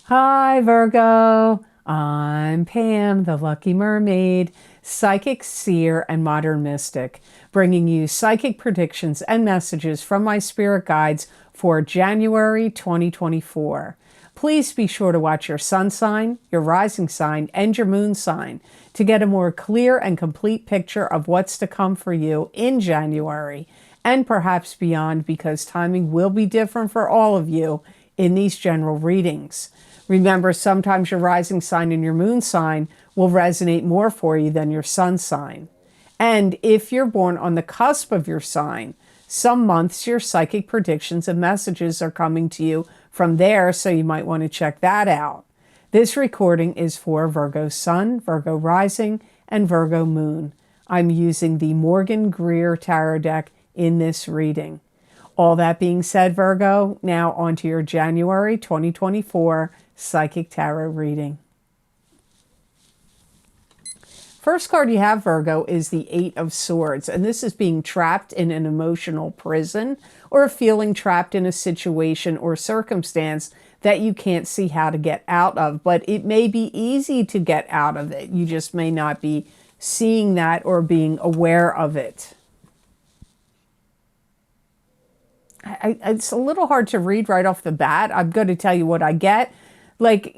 Hi, Virgo. I'm Pam, the Lucky Mermaid, psychic, seer, and modern mystic, bringing you psychic predictions and messages from my spirit guides for January 2024. Please be sure to watch your sun sign, your rising sign, and your moon sign to get a more clear and complete picture of what's to come for you in January and perhaps beyond, because timing will be different for all of you in these general readings. Remember, sometimes your rising sign and your moon sign will resonate more for you than your sun sign. And if you're born on the cusp of your sign, some months your psychic predictions and messages are coming to you from there, so you might want to check that out. This recording is for Virgo Sun, Virgo Rising, and Virgo Moon. I'm using the Morgan Greer Tarot deck in this reading. All that being said, Virgo, now on to your January 2024 Psychic Tarot reading. First card you have, Virgo, is the Eight of Swords, and this is being trapped in an emotional prison or feeling trapped in a situation or circumstance that you can't see how to get out of, but it may be easy to get out of it. You just may not be seeing that or being aware of it. It's a little hard to read right off the bat. I'm going to tell you what I get. Like,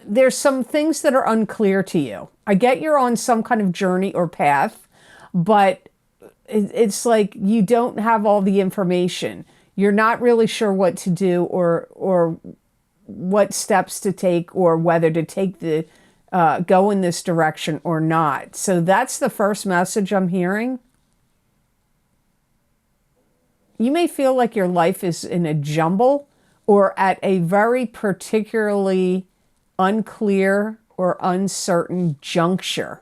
there's some things that are unclear to you. I get you're on some kind of journey or path, but it's like you don't have all the information. You're not really sure what to do or what steps to take or whether to take the go in this direction or not. So that's the first message I'm hearing. You may feel like your life is in a jumble or at a very particularly unclear or uncertain juncture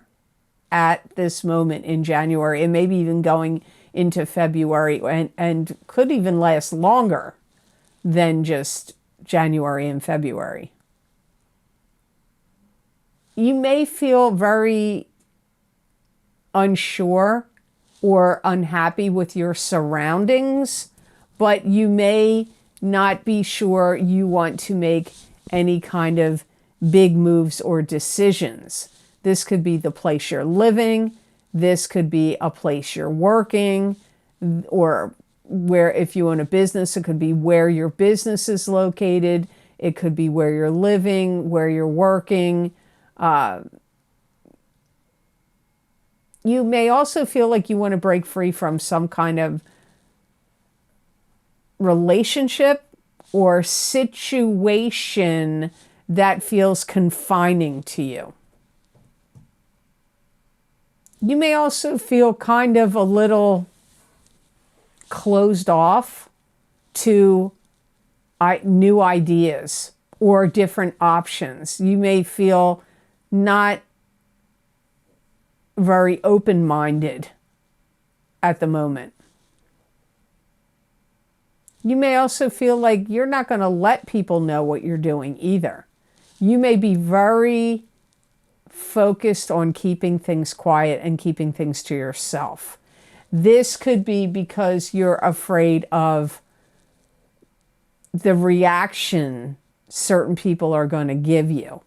at this moment in January, and maybe even going into February, and could even last longer than just January and February. You may feel very unsure or unhappy with your surroundings, but you may not be sure you want to make any kind of big moves or decisions. This could be the place you're living. This could be a place you're working, or where, if you own a business, it could be where your business is located. It could be where you're living, where you're working. You may also feel like you want to break free from some kind of relationship or situation that feels confining to you. You may also feel kind of a little closed off to new ideas or different options. You may feel not very open-minded at the moment. You may also feel like you're not going to let people know what you're doing either. You may be very focused on keeping things quiet and keeping things to yourself. This could be because you're afraid of the reaction certain people are going to give you.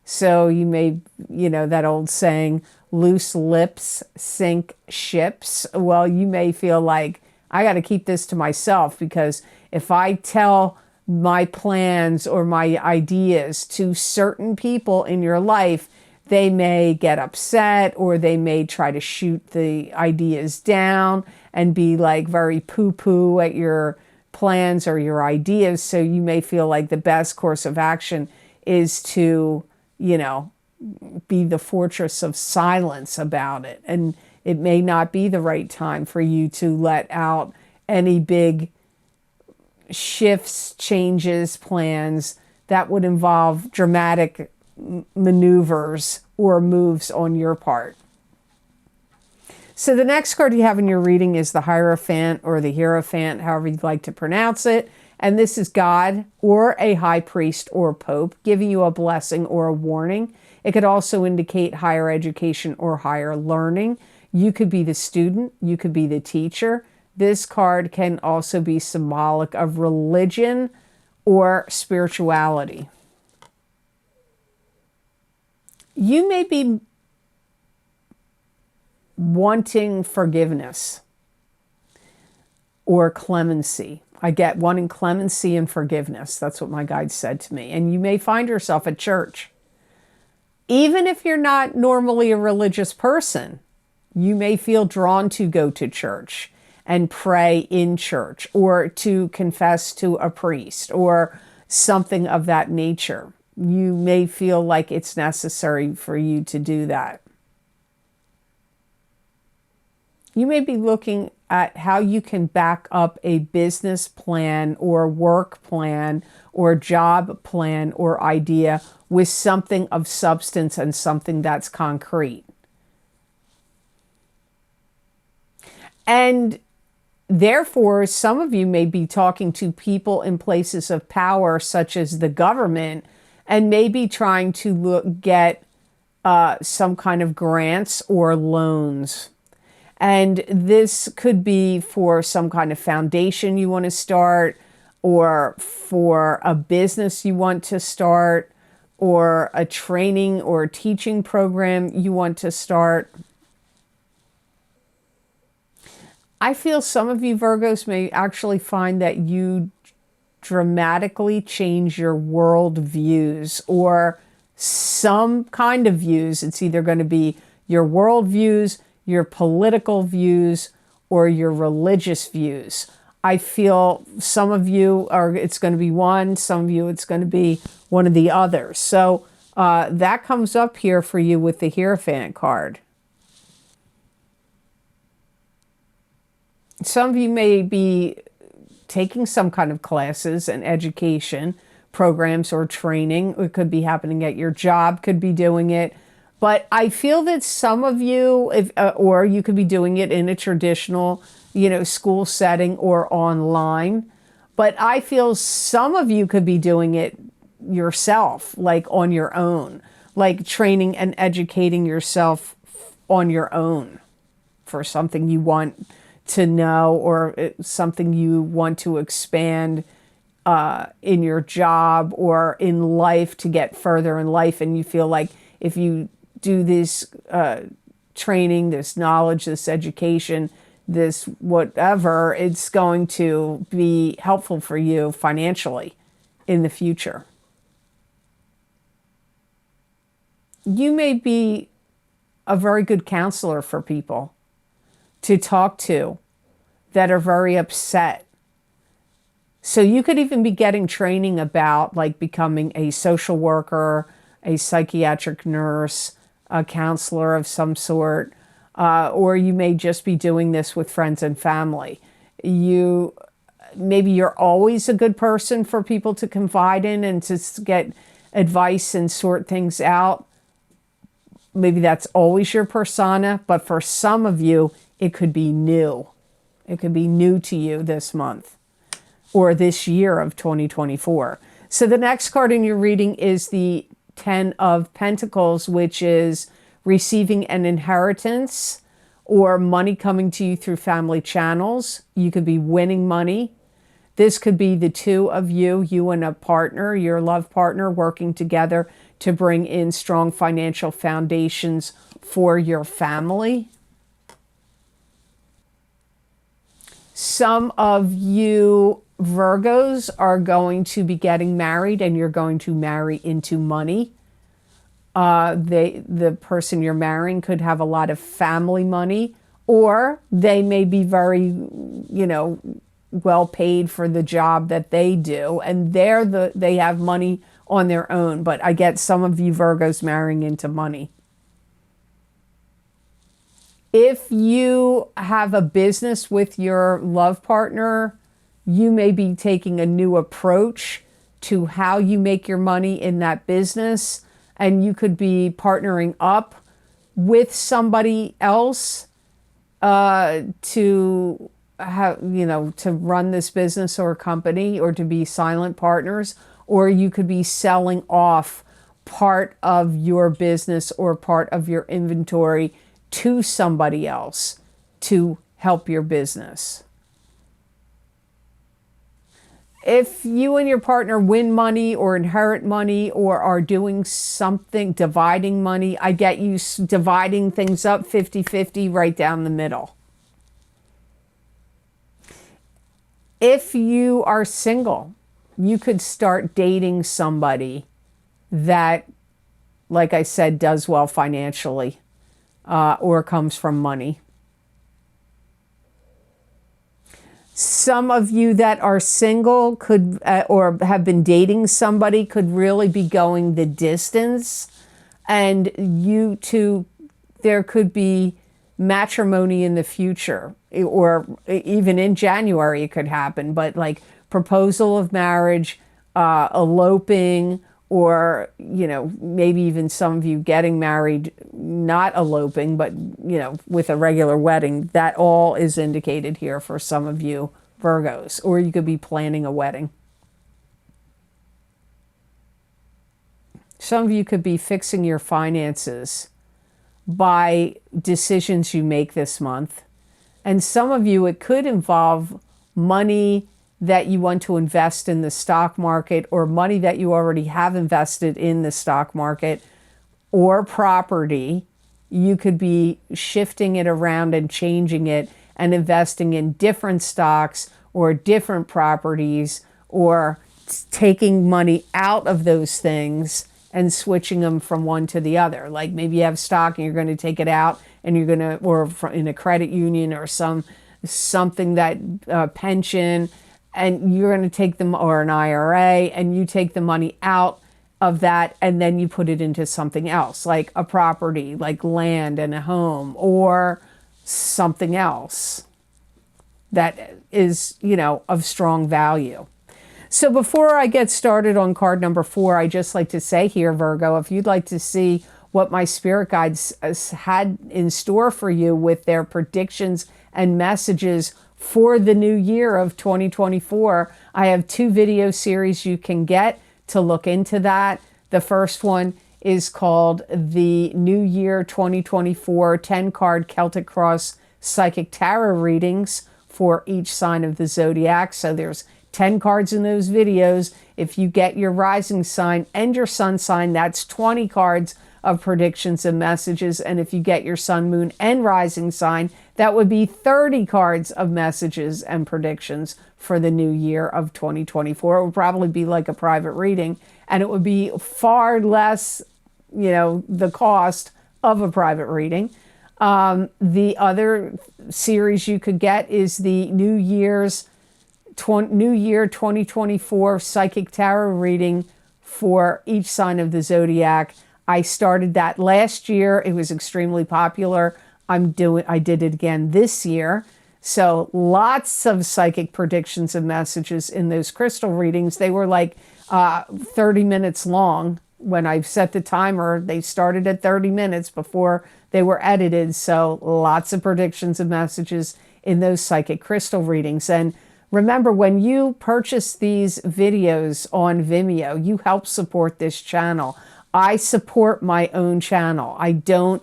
So you may, that old saying, loose lips sink ships. Well, you may feel like, I got to keep this to myself, because if I tell my plans or my ideas to certain people in your life, they may get upset, or they may try to shoot the ideas down and be like very poo-poo at your plans or your ideas. So you may feel like the best course of action is to, be the fortress of silence about it. And it may not be the right time for you to let out any big shifts, changes, plans that would involve dramatic maneuvers or moves on your part. So the next card you have in your reading is the Hierophant, or the Hierophant, however you'd like to pronounce it. And this is God or a high priest or pope giving you a blessing or a warning. It could also indicate higher education or higher learning. You could be the student. You could be the teacher. This card can also be symbolic of religion or spirituality. You may be wanting forgiveness or clemency. I get wanting clemency and forgiveness. That's what my guide said to me. And you may find yourself at church. Even if you're not normally a religious person, you may feel drawn to go to church and pray in church, or to confess to a priest, or something of that nature. You may feel like it's necessary for you to do that. You may be looking at how you can back up a business plan or work plan or job plan or idea with something of substance and something that's concrete. And therefore, some of you may be talking to people in places of power, such as the government, and maybe trying to get some kind of grants or loans. And this could be for some kind of foundation you want to start, or for a business you want to start, or a training or teaching program you want to start. I feel some of you Virgos may actually find that you dramatically change your world views, or some kind of views. It's either going to be your world views, your political views, or your religious views. I feel some of you it's going to be one, some of you it's going to be one of the others. So that comes up here for you with the Hierophant card. Some of you may be taking some kind of classes and education programs or training. It could be happening at your job, could be doing it. But I feel that some of you, or you could be doing it in a traditional, school setting or online. But I feel some of you could be doing it yourself, like on your own, like training and educating yourself on your own for something you want to know, or something you want to expand in your job or in life, to get further in life. And you feel like if you do this training, this knowledge, this education, this whatever, it's going to be helpful for you financially in the future. You may be a very good counselor for people to talk to that are very upset. So you could even be getting training about like becoming a social worker, a psychiatric nurse, a counselor of some sort, or you may just be doing this with friends and family. Maybe you're always a good person for people to confide in and to get advice and sort things out. Maybe that's always your persona, but for some of you, it could be new. It could be new to you this month or this year of 2024. So the next card in your reading is the 10 of Pentacles, which is receiving an inheritance or money coming to you through family channels. You could be winning money. This could be the two of you and a partner, your love partner, working together to bring in strong financial foundations for your family. Some of you Virgos are going to be getting married, and you're going to marry into money. The person you're marrying could have a lot of family money, or they may be very, well paid for the job that they do, and they have money on their own. But I get some of you Virgos marrying into money. If you have a business with your love partner, you may be taking a new approach to how you make your money in that business, and you could be partnering up with somebody else to have, to run this business or company, or to be silent partners, or you could be selling off part of your business or part of your inventory to somebody else to help your business. if you and your partner win money or inherit money or are doing something, dividing money, I get you dividing things up 50-50 right down the middle. If you are single, you could start dating somebody that, like I said, does well financially or comes from money. Some of you that are single could or have been dating somebody could really be going the distance, and you two, there could be matrimony in the future, or even in January it could happen, but like proposal of marriage, eloping, or, you know, maybe even some of you getting married, not eloping, but, you know, with a regular wedding. That all is indicated here for some of you Virgos, or you could be planning a wedding. Some of you could be fixing your finances by decisions you make this month. And some of you, it could involve money that you want to invest in the stock market, or money that you already have invested in the stock market, or property. You could be shifting it around and changing it and investing in different stocks or different properties, or taking money out of those things and switching them from one to the other. Like maybe you have stock and you're going to take it out and you're going to, or in a credit union or something that pension, and you're going to take them, or an IRA, and you take the money out of that and then you put it into something else, like a property, like land and a home, or something else that is, you know, of strong value. So before I get started on card number 4, I just like to say here, Virgo, if you'd like to see what my spirit guides had in store for you with their predictions and messages for the new year of 2024, I have 2 video series you can get to look into that. The first one is called the New Year 2024 10-card Celtic Cross Psychic Tarot readings for each sign of the zodiac. So there's 10 cards in those videos. If you get your rising sign and your sun sign, that's 20 cards of predictions and messages. And if you get your sun, moon, and rising sign, that would be 30 cards of messages and predictions for the new year of 2024. It would probably be like a private reading, and it would be far less, you know, the cost of a private reading. The other series you could get is the New Year 2024 Psychic Tarot reading for each sign of the zodiac. I started that last year. It was extremely popular. I did it again this year. So lots of psychic predictions and messages in those crystal readings. They were like 30 minutes long. When I set the timer, they started at 30 minutes before they were edited. So lots of predictions and messages in those psychic crystal readings. And remember, when you purchase these videos on Vimeo, you help support this channel. I support my own channel. I don't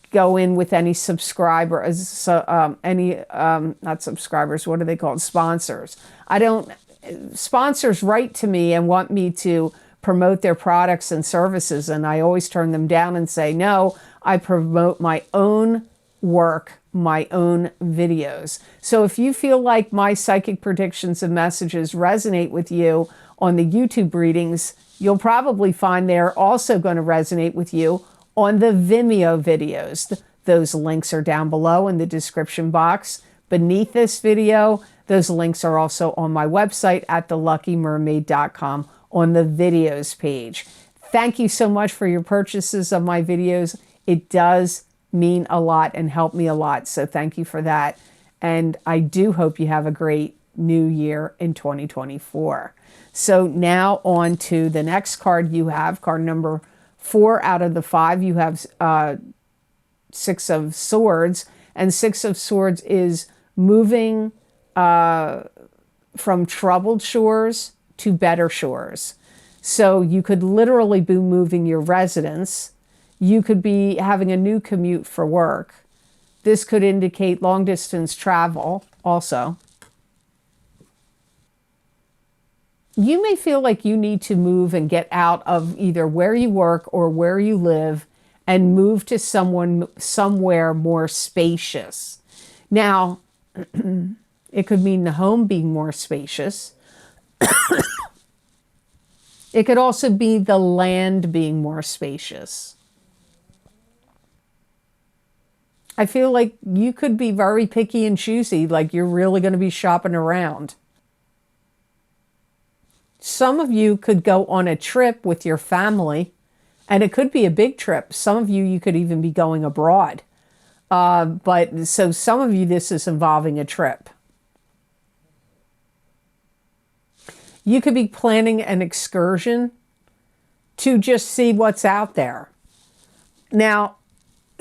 go in with any subscribers, not subscribers, what are they called? Sponsors. Sponsors write to me and want me to promote their products and services, and I always turn them down and say, no, I promote my own work, my own videos. So if you feel like my psychic predictions and messages resonate with you on the YouTube readings, you'll probably find they're also going to resonate with you on the Vimeo videos. Those links are down below in the description box beneath this video. Those links are also on my website at theluckymermaid.com on the videos page. Thank you so much for your purchases of my videos. It does mean a lot and help me a lot. So thank you for that. And I do hope you have a great new year in 2024. So now on to the next card you have, card number 4 out of the 5. You have 6 of Swords, and 6 of Swords is moving from troubled shores to better shores. So you could literally be moving your residence. You could be having a new commute for work. This could indicate long distance travel also. You may feel like you need to move and get out of either where you work or where you live and move to somewhere more spacious. Now, it could mean the home being more spacious. It could also be the land being more spacious. I feel like you could be very picky and choosy, like you're really going to be shopping around. Some of you could go on a trip with your family, and it could be a big trip. Some of you could even be going abroad. But so some of you, this is involving a trip. You could be planning an excursion to just see what's out there. Now,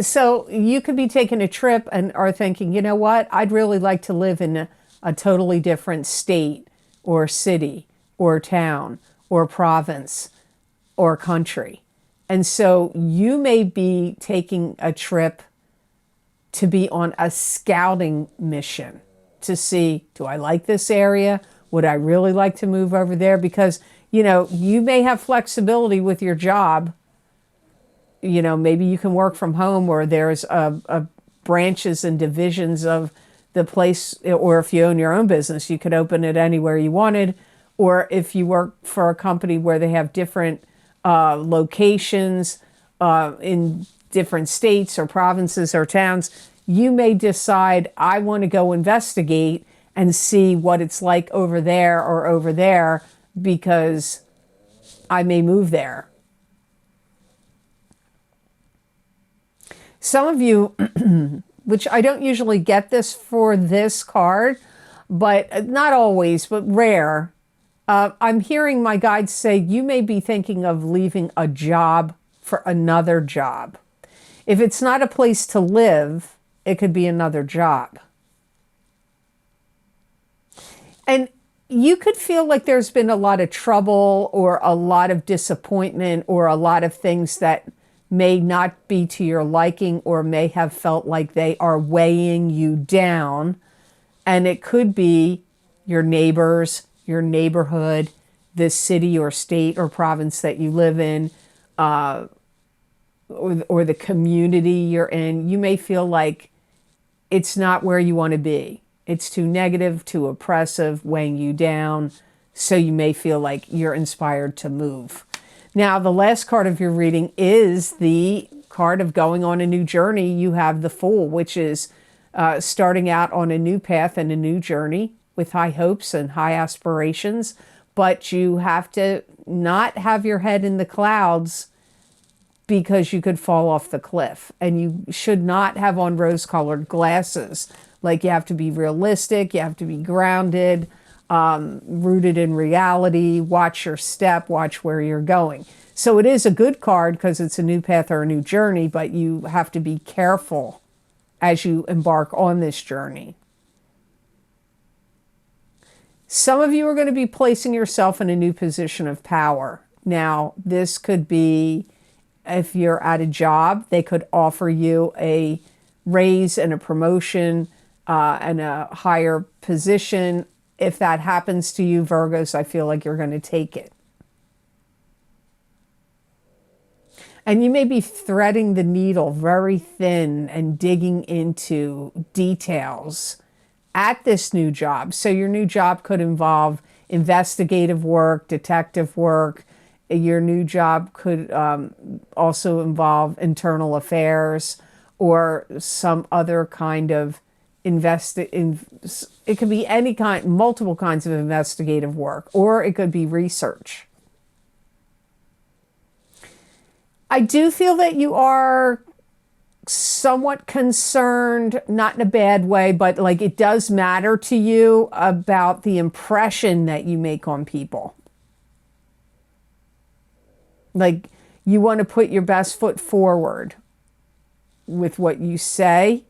so you could be taking a trip and are thinking, you know what, I'd really like to live in a totally different state or city or town or province or country. And so you may be taking a trip to be on a scouting mission to see, do I like this area? Would I really like to move over there? Because, you know, you may have flexibility with your job. You know, maybe you can work from home, or there's branches and divisions of the place, or if you own your own business, you could open it anywhere you wanted. Or if you work for a company where they have different locations in different states or provinces or towns, you may decide, I want to go investigate and see what it's like over there or over there, because I may move there. Some of you, which I don't usually get this for this card, but not always, but rare, I'm hearing my guides say you may be thinking of leaving a job for another job. If it's not a place to live, it could be another job. And you could feel like there's been a lot of trouble or a lot of disappointment or a lot of things that may not be to your liking or may have felt like they are weighing you down. And it could be your neighbors, your neighborhood, the city or state or province that you live in, or the community you're in. You may feel like it's not where you want to be. It's too negative, too oppressive, weighing you down. So you may feel like you're inspired to move. Now, the last card of your reading is the card of going on a new journey. You have the Fool, which is starting out on a new path and a new journey with high hopes and high aspirations. But you have to not have your head in the clouds, because you could fall off the cliff. And you should not have on rose-colored glasses. Like, you have to be realistic, you have to be grounded, rooted in reality, watch your step, watch where you're going. So it is a good card because it's a new path or a new journey, but you have to be careful as you embark on this journey. Some of you are going to be placing yourself in a new position of power. Now, this could be, if you're at a job, they could offer you a raise and a promotion and a higher position. If that happens to you, Virgos, I feel like you're going to take it. And you may be threading the needle very thin and digging into details at this new job. So your new job could involve investigative work, detective work. Your new job could also involve internal affairs or some other kind of it could be any kind, multiple kinds of investigative work, or it could be research. I do feel that you are somewhat concerned, not in a bad way, but like it does matter to you about the impression that you make on people. Like, you want to put your best foot forward with what you say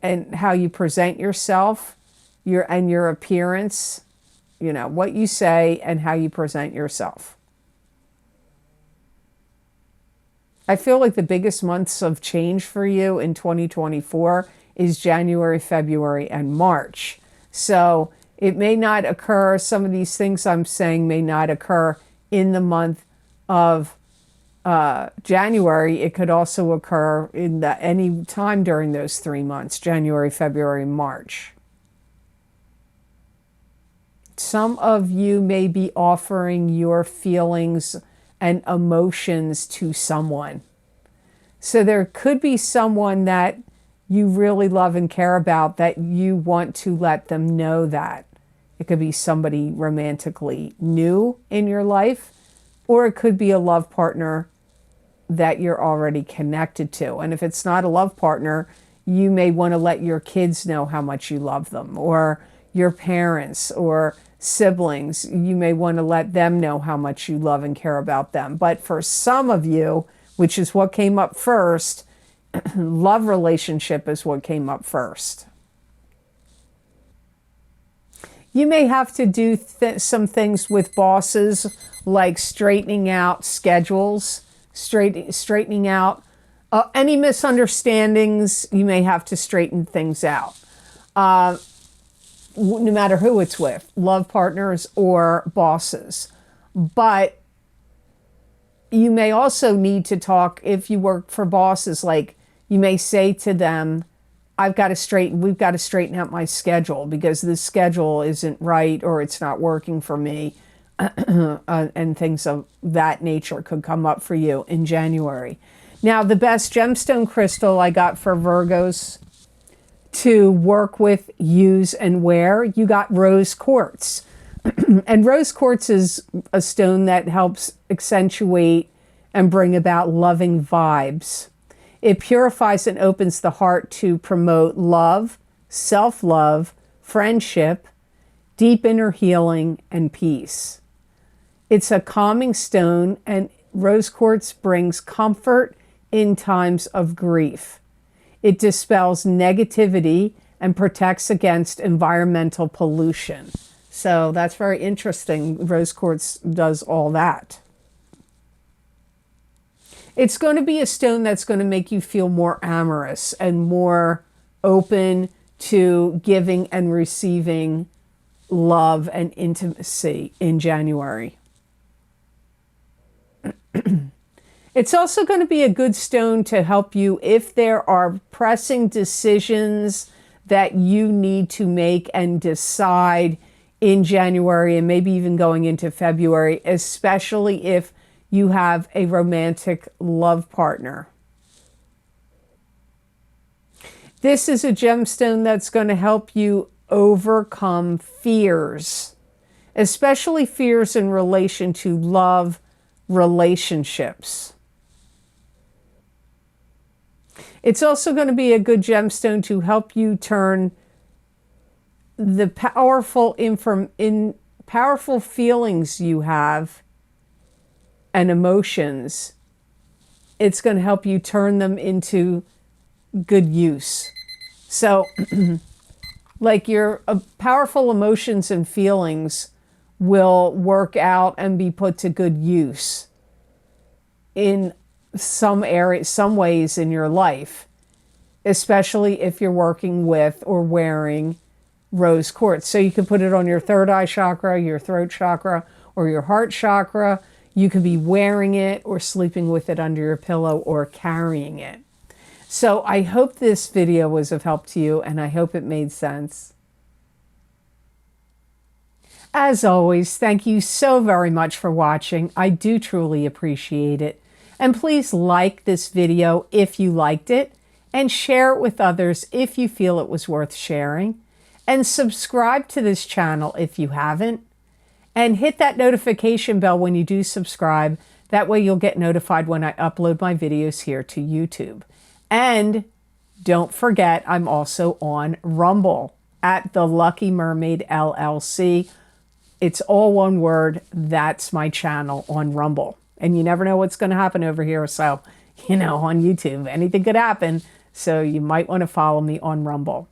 and how you present yourself, your appearance, you know, what you say and how you present yourself. I feel like the biggest months of change for you in 2024 is January, February, and March. So It may not occur, some of these things I'm saying may not occur in the month of January. It could also occur in any time during those 3 months, January, February, March. Some of you may be offering your feelings and emotions to someone. So there could be someone that you really love and care about that you want to let them know that. It could be somebody romantically new in your life, or it could be a love partner that you're already connected to. And if it's not a love partner, you may want to let your kids know how much you love them, or your parents or siblings. You may want to let them know how much you love and care about them. But for some of you, which is what came up first, love relationship is what came up first. You may have to do some things with bosses, like straightening out schedules, straightening out any misunderstandings. You may have to straighten things out, no matter who it's with, love partners or bosses. But you may also need to talk, if you work for bosses, like you may say to them, we've got to straighten out my schedule because this schedule isn't right, or it's not working for me. And things of that nature could come up for you in January. Now, the best gemstone crystal I got for Virgos to work with, use, and wear, you got rose quartz. And rose quartz is a stone that helps accentuate and bring about loving vibes. It purifies and opens the heart to promote love, self-love, friendship, deep inner healing, and peace. It's a calming stone, and rose quartz brings comfort in times of grief. It dispels negativity and protects against environmental pollution. So that's very interesting. Rose quartz does all that. It's going to be a stone that's going to make you feel more amorous and more open to giving and receiving love and intimacy in January. It's also going to be a good stone to help you if there are pressing decisions that you need to make and decide in January, and maybe even going into February, especially if you have a romantic love partner. This is a gemstone that's going to help you overcome fears, especially fears in relation to love relationships. It's also going to be a good gemstone to help you turn the powerful feelings you have and emotions. It's going to help you turn them into good use. So like your powerful emotions and feelings will work out and be put to good use in some areas, some ways in your life, especially if you're working with or wearing rose quartz. So you can put it on your third eye chakra, your throat chakra, or your heart chakra. You could be wearing it or sleeping with it under your pillow or carrying it. So I hope this video was of help to you, and I hope it made sense. As always, thank you so very much for watching. I do truly appreciate it. And please like this video if you liked it, and share it with others if you feel it was worth sharing. And subscribe to this channel if you haven't. And hit that notification bell when you do subscribe. That way you'll get notified when I upload my videos here to YouTube. And don't forget, I'm also on Rumble at the Lucky Mermaid LLC. It's all one word. That's my channel on Rumble. And you never know what's going to happen over here. So, on YouTube, anything could happen. So you might want to follow me on Rumble.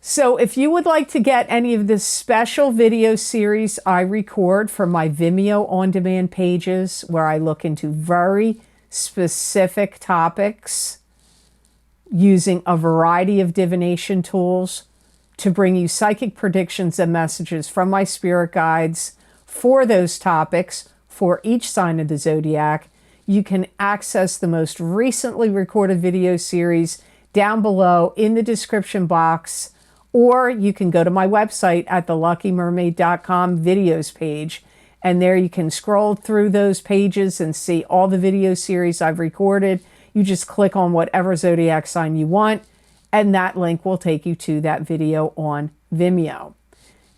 So if you would like to get any of the special video series I record for my Vimeo on-demand pages, where I look into very specific topics using a variety of divination tools to bring you psychic predictions and messages from my spirit guides for those topics for each sign of the zodiac. You can access the most recently recorded video series down below in the description box, or you can go to my website at theluckymermaid.com videos page, and there you can scroll through those pages and see all the video series I've recorded. You just click on whatever zodiac sign you want, and that link will take you to that video on Vimeo.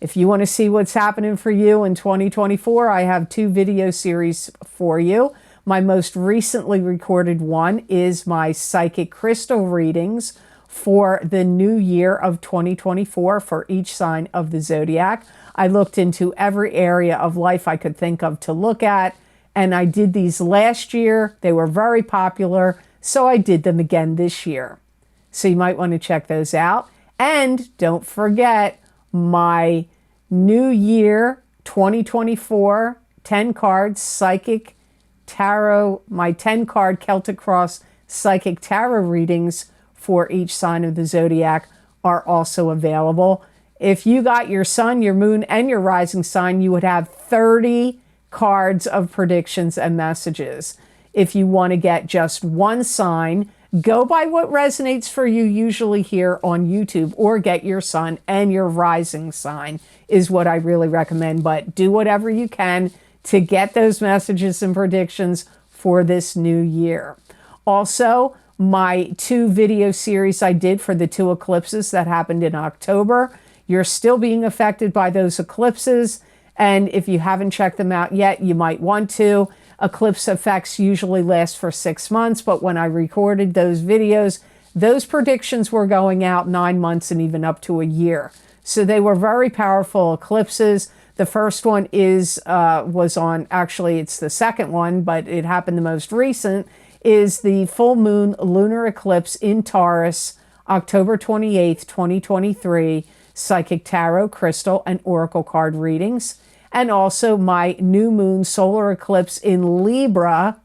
If you want to see what's happening for you in 2024, I have 2 video series for you. My most recently recorded one is my psychic crystal readings for the new year of 2024 for each sign of the zodiac. I looked into every area of life I could think of to look at, and I did these last year. They were very popular, so I did them again this year. So you might want to check those out. And don't forget my New Year 2024 10 cards psychic tarot, my 10 card Celtic Cross psychic tarot readings for each sign of the zodiac are also available. If you got your sun, your moon, and your rising sign, you would have 30 cards of predictions and messages. If you want to get just one sign, go by what resonates for you usually here on YouTube, or get your sun and your rising sign is what I really recommend. But do whatever you can to get those messages and predictions for this new year. Also, my 2 video series I did for the 2 eclipses that happened in October. You're still being affected by those eclipses, and if you haven't checked them out yet, you might want to. Eclipse effects usually last for 6 months, but when I recorded those videos, those predictions were going out 9 months and even up to a year. So they were very powerful eclipses. The first one was on, actually it's the second one, but it happened the most recent, is the full moon lunar eclipse in Taurus, October 28th, 2023, psychic tarot, crystal, and oracle card readings. And also my new moon solar eclipse in Libra,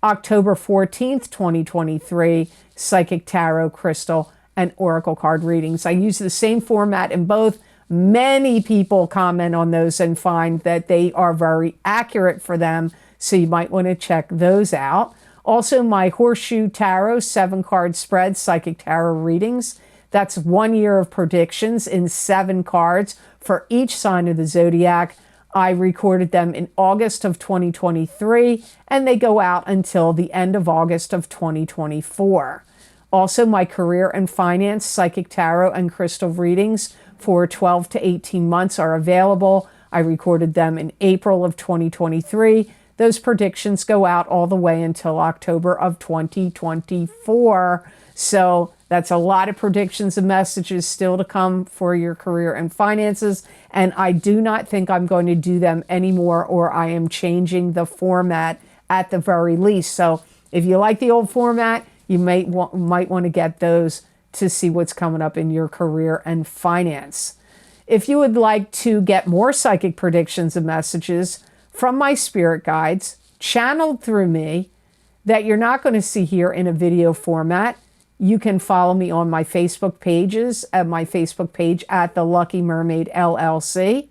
October 14th, 2023, psychic tarot, crystal, and oracle card readings. I use the same format in both. Many people comment on those and find that they are very accurate for them, so you might want to check those out. Also, my Horseshoe Tarot 7-card spread psychic tarot readings. That's 1 year of predictions in 7 cards for each sign of the zodiac. I recorded them in August of 2023, and they go out until the end of August of 2024. Also, my career and finance psychic tarot and crystal readings for 12 to 18 months are available. I recorded them in April of 2023. Those predictions go out all the way until October of 2024. So that's a lot of predictions and messages still to come for your career and finances. And I do not think I'm going to do them anymore, or I am changing the format at the very least. So if you like the old format, you might want to get those to see what's coming up in your career and finance. If you would like to get more psychic predictions and messages from my spirit guides, channeled through me, that you're not going to see here in a video format, you can follow me on my Facebook pages, at my Facebook page at the Lucky Mermaid LLC,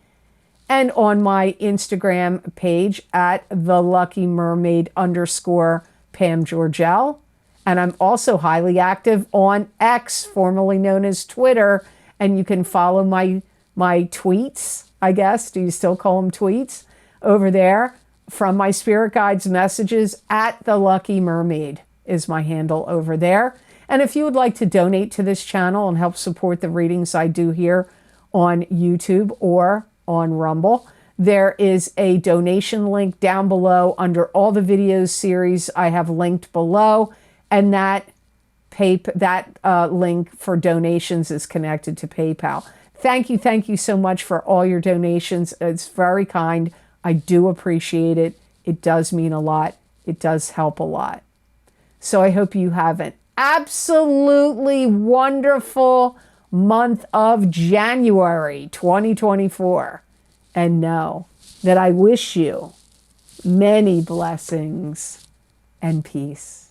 and on my Instagram page at the Lucky Mermaid _ Pam Georgel. And I'm also highly active on X, formerly known as Twitter, and you can follow my tweets, I guess. Do you still call them tweets? Over there from my spirit guides messages at the Lucky Mermaid is my handle over there. And if you would like to donate to this channel and help support the readings I do here on YouTube or on Rumble, there is a donation link down below under all the videos series I have linked below, and that link for donations is connected to PayPal. Thank you so much for all your donations. It's very kind. I do appreciate it. It does mean a lot. It does help a lot. So I hope you have an absolutely wonderful month of January 2024. And know that I wish you many blessings and peace.